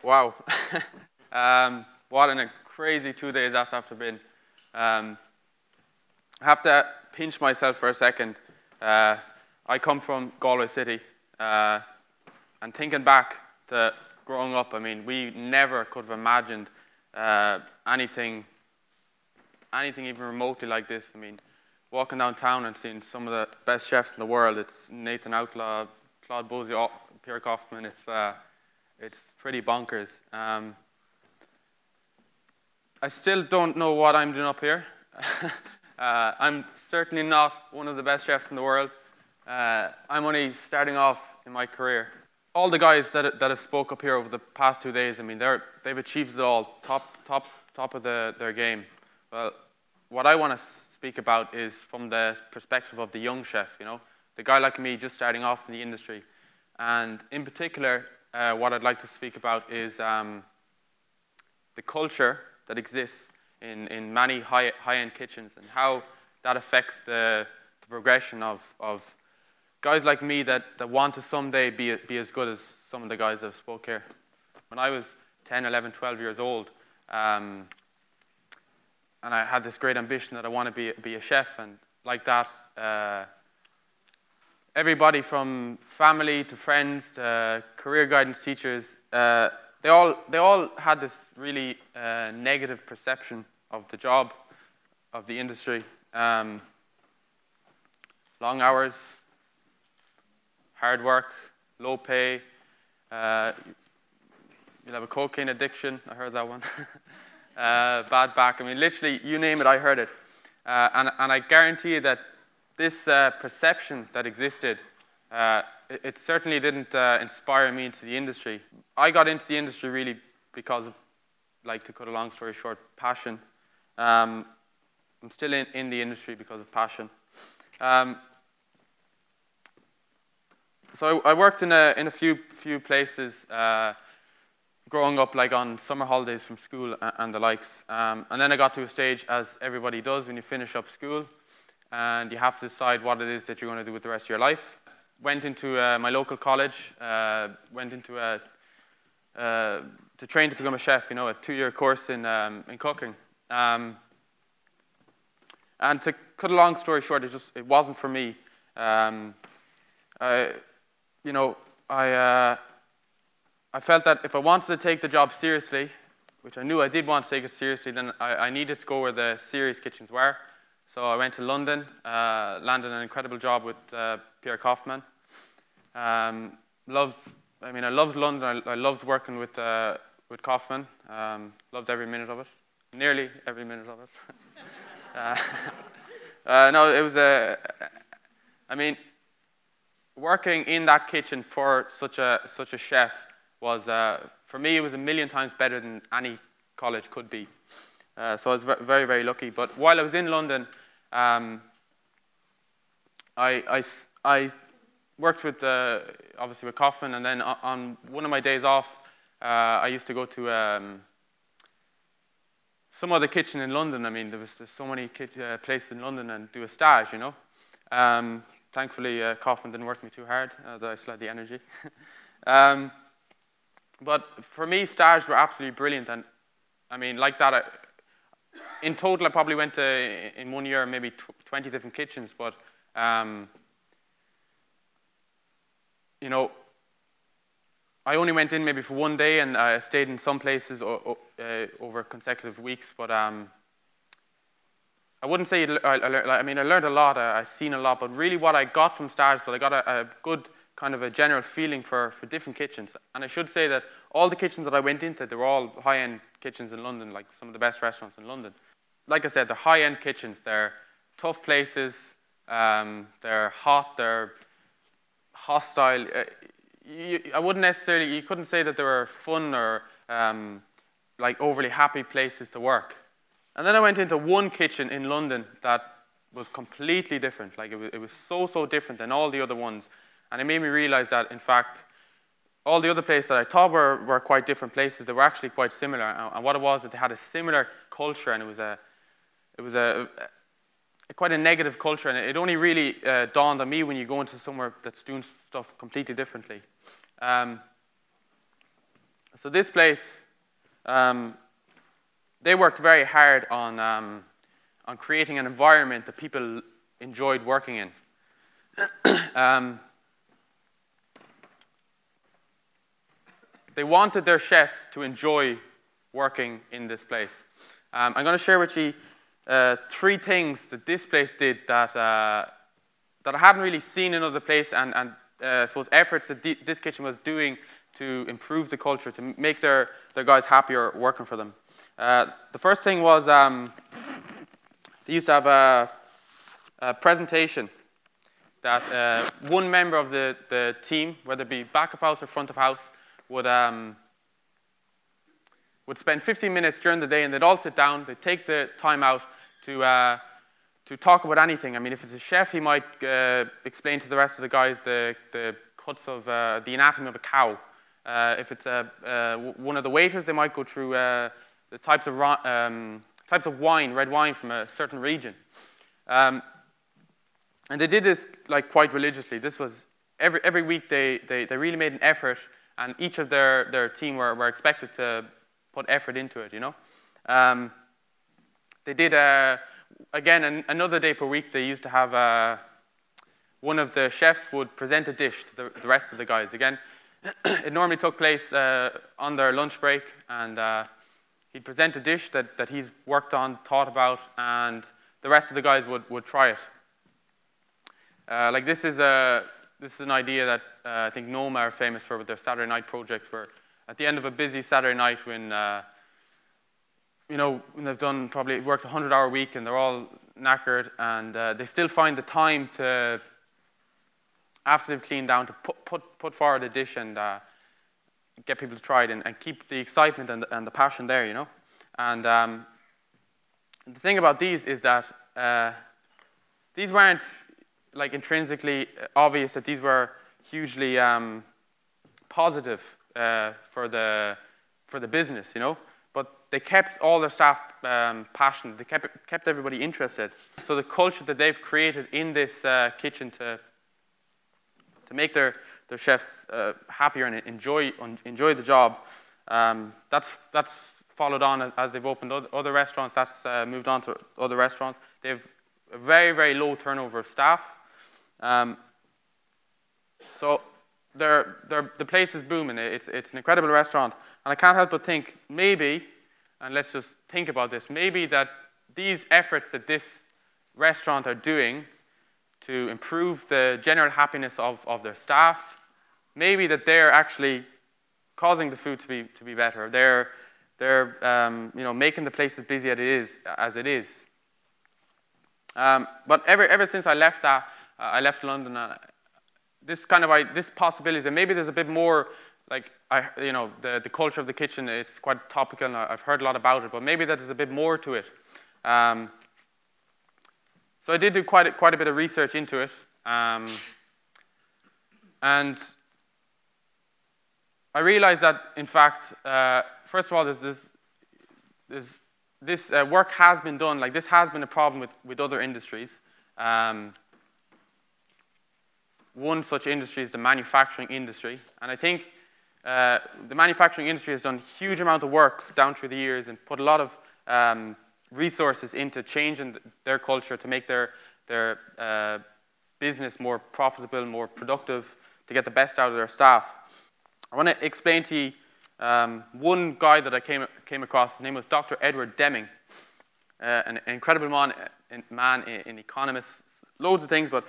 Wow. What a crazy 2 days that's after been. I have to pinch myself for a second. I come from Galway City, and thinking back to growing up, I mean, we never could have imagined anything even remotely like this. I mean, walking downtown and seeing some of the best chefs in the world. It's Nathan Outlaw, Claude Bozier, Pierre Kaufman. It's pretty bonkers. I still don't know what I'm doing up here. I'm certainly not one of the best chefs in the world. I'm only starting off in my career. All the guys that have spoke up here over the past 2 days, I mean, they've achieved it all, top of their game. Well, what I want to speak about is from the perspective of the young chef, you know, the guy like me just starting off in the industry. And in particular, what I'd like to speak about is the culture that exists in many high-end kitchens and how that affects the progression of guys like me that want to someday be as good as some of the guys that have spoke here. When I was 10, 11, 12 years old, and I had this great ambition that I want to be a chef, and like that, everybody from family to friends to career guidance teachers, they all had this really negative perception of the job, of the industry. Long hours, hard work, low pay. You'll have a cocaine addiction. I heard that one. Bad back. I mean, literally, you name it, I heard it. And I guarantee you that this perception that existed, it certainly didn't inspire me into the industry. I got into the industry really because of, like, to cut a long story short, passion. I'm still in the industry because of passion. So I worked in a few places growing up, like on summer holidays from school and the likes. And then I got to a stage, as everybody does when you finish up school, and you have to decide what it is that you're going to do with the rest of your life. Went into my local college, went into to train to become a chef, you know, a 2-year course in cooking. And to cut a long story short, it wasn't for me. I felt that if I wanted to take the job seriously, which I knew I did want to take it seriously, then I needed to go where the serious kitchens were. So I went to London, landed an incredible job with Pierre Kaufman. I loved London. I loved working with Kaufman. Loved every minute of it, nearly every minute of it. No, it was I mean, working in that kitchen for such a chef was, for me, it was 1,000,000 times better than any college could be. So I was very, very lucky. But while I was in London, I worked with, obviously with Kaufman, and then on one of my days off, I used to go to some other kitchen in London. I mean, there's so many places in London, and do a stage, you know. Thankfully, Kaufman didn't work me too hard, though I still had the energy. But for me, stages were absolutely brilliant, and I mean, like that, in total, I probably went to, in 1 year, maybe 20 different kitchens, but, you know, I only went in maybe for 1 day, and I stayed in some places over consecutive weeks, but I wouldn't say, I learned a lot, I've seen a lot, but really what I got from stages was I got a good kind of a general feeling for different kitchens. And I should say that all the kitchens that I went into, they were all high-end kitchens in London, like some of the best restaurants in London. Like I said, they're high-end kitchens. They're tough places. They're hot. They're hostile. I wouldn't necessarily, you couldn't say that they were fun or like overly happy places to work. And then I went into one kitchen in London that was completely different. Like it was so different than all the other ones. And it made me realize that, in fact, all the other places that I thought were quite different places, they were actually quite similar. And what it was, that they had a similar culture, and it was quite a negative culture, and it only really dawned on me when you go into somewhere that's doing stuff completely differently. So this place, they worked very hard on creating an environment that people enjoyed working in. They wanted their chefs to enjoy working in this place. I'm going to share with you 3 things that this place did that that I hadn't really seen in other places, and I suppose efforts that this kitchen was doing to improve the culture, to make their guys happier working for them. The first thing was they used to have a presentation that one member of the team, whether it be back of house or front of house, would spend 15 minutes during the day, and they'd all sit down, they'd take the time out to talk about anything. I mean, if it's a chef, he might explain to the rest of the guys the cuts of the anatomy of a cow. If it's one of the waiters, they might go through the types of wine, red wine from a certain region. And they did this like quite religiously. This was every week they really made an effort, and each of their team were expected to put effort into it, you know. They did, again, another day per week, they used to have one of the chefs would present a dish to the rest of the guys. Again, it normally took place on their lunch break, and he'd present a dish that he's worked on, thought about, and the rest of the guys would try it. Like this is an idea that I think Noma are famous for with their Saturday night projects, where at the end of a busy Saturday night, when you know, when they've done probably worked a 100-hour week and they're all knackered, and they still find the time to, after they've cleaned down, to put forward a dish and get people to try it, and keep the excitement and the passion there, you know. And the thing about these is that these weren't like intrinsically obvious that these were hugely positive for the business, you know. But they kept all their staff passionate. They kept everybody interested. So the culture that they've created in this kitchen to make their chefs happier and enjoy the job, that's followed on as they've opened other restaurants. That's moved on to other restaurants. They have a very, very low turnover of staff. So the place is booming. It's an incredible restaurant. And I can't help but think, maybe, and let's just think about this, maybe that these efforts that this restaurant are doing to improve the general happiness of their staff, maybe that they're actually causing the food to be better. They're you know, making the place as busy as it is. But ever since I left London, this possibility that maybe there's a bit more, like, you know, the culture of the kitchen, it's quite topical, and I've heard a lot about it, but maybe there's a bit more to it. So I did do quite a bit of research into it, and I realized that, in fact, first of all, this work has been done. Like, this has been a problem with other industries. One such industry is the manufacturing industry, and I think the manufacturing industry has done a huge amount of work down through the years and put a lot of resources into changing their culture to make their business more profitable, more productive, to get the best out of their staff. I want to explain to you one guy that I came across. His name was Dr. Edward Deming, an incredible man in economists, loads of things, but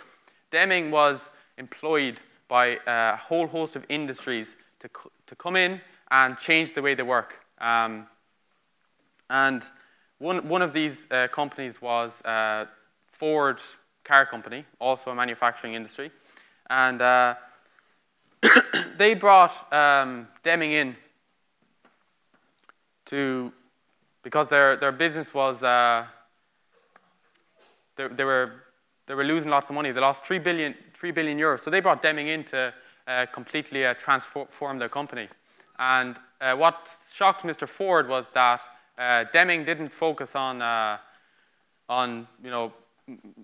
Deming was employed by a whole host of industries to come in and change the way they work. And one of these companies was Ford Car Company, also a manufacturing industry. And they brought Deming in because their business was, they were losing lots of money. They lost 3 billion euros. So they brought Deming in to completely transform their company. And what shocked Mr. Ford was that Deming didn't focus on you know,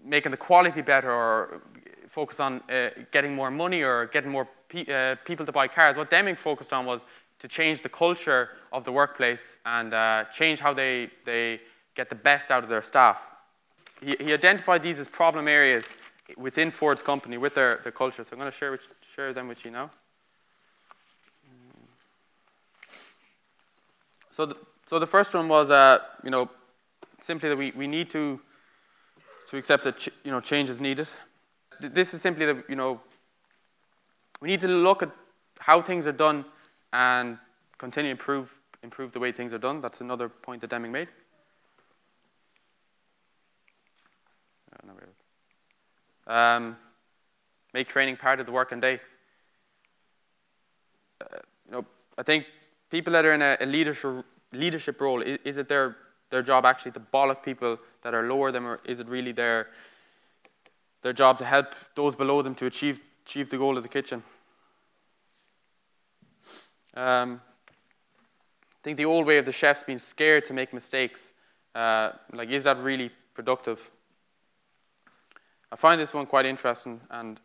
making the quality better, or focus on getting more money or getting more people to buy cars. What Deming focused on was to change the culture of the workplace and change how they get the best out of their staff. He identified these as problem areas within Ford's company with their culture. So I'm going to share them with you now. So the first one was, simply that we need to accept that change is needed. This is simply that we need to look at how things are done and continue to improve the way things are done. That's another point that Deming made. Make training part of the working day. I think people that are in a leadership role, is it their job actually to bollock people that are lower than them, or is it really their job to help those below them to achieve the goal of the kitchen? I think the old way of the chefs being scared to make mistakes, is that really productive? I find this one quite interesting, and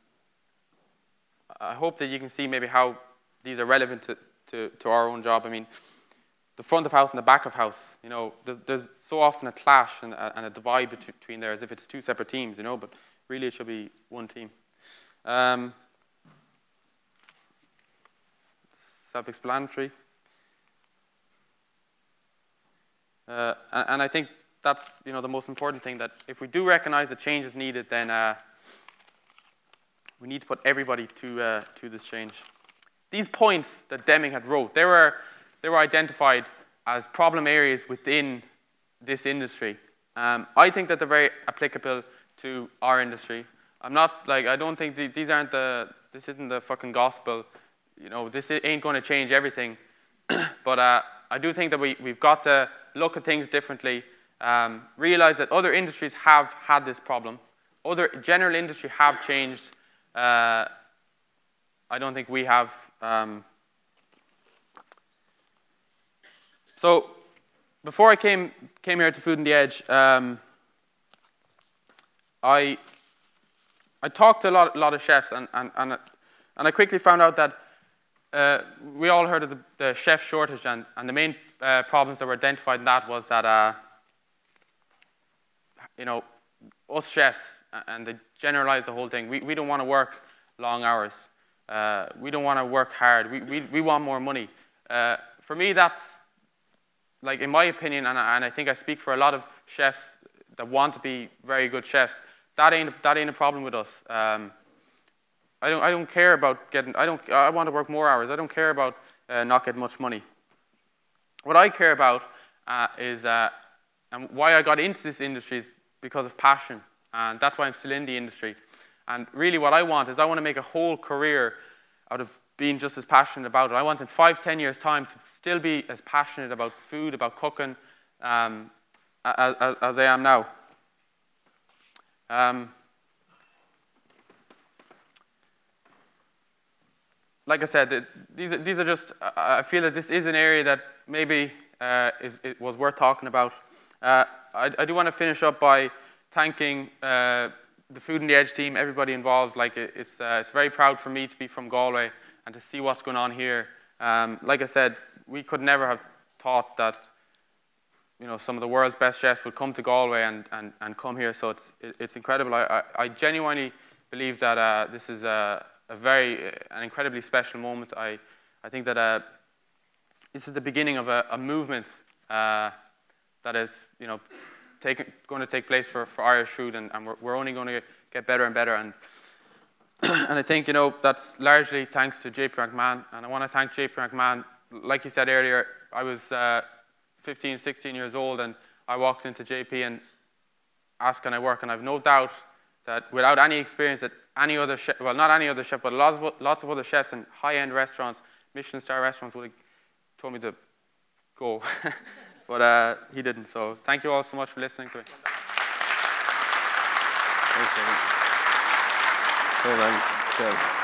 I hope that you can see maybe how these are relevant to our own job. I mean, the front of house and the back of house, there's so often a clash and a divide between there, as if it's two separate teams, but really it should be one team. Self-explanatory. And I think that's the most important thing, that if we do recognize that change is needed, then we need to put everybody to this change. These points that Deming had wrote, they were identified as problem areas within this industry. I think that they're very applicable to our industry. I don't think this isn't the fucking gospel. This ain't going to change everything. But I do think that we've got to look at things differently, realize that other industries have had this problem. Other general industry have changed. I don't think we have. So before I came here to Food on the Edge, I talked to a lot of chefs, and I quickly found out that we all heard of the chef shortage, and the main problems that were identified in that was that us chefs, and they generalized the whole thing. We don't want to work long hours. We don't want to work hard. We want more money. For me, that's, in my opinion, and I think I speak for a lot of chefs that want to be very good chefs, that ain't a problem with us. I don't care about I want to work more hours. I don't care about not getting much money. What I care about is, and why I got into this industry is because of passion, and that's why I'm still in the industry. And really what I want is I want to make a whole career out of being just as passionate about it. I want in 5-10 years' time to still be as passionate about food, about cooking, as I am now. Like I said, these are just, I feel that this is an area that maybe it was worth talking about. I do want to finish up by thanking the Food on the Edge team, everybody involved. It's very proud for me to be from Galway and to see what's going on here. Like I said, we could never have thought that some of the world's best chefs would come to Galway and come here. So it's incredible. I genuinely believe that this is an incredibly special moment. I think that this is the beginning of a movement that is going to take place for Irish food, and we're only going to get better and better. And I think that's largely thanks to JP McMahon. And I want to thank JP McMahon. Like you said earlier, I was 15, 16 years old, and I walked into JP and asked, can I work? And I've no doubt that without any experience that any other chef, well, not any other chef, but lots of other chefs in high-end restaurants, Michelin star restaurants, would have told me to go. But he didn't. So thank you all so much for listening to me. Thanks,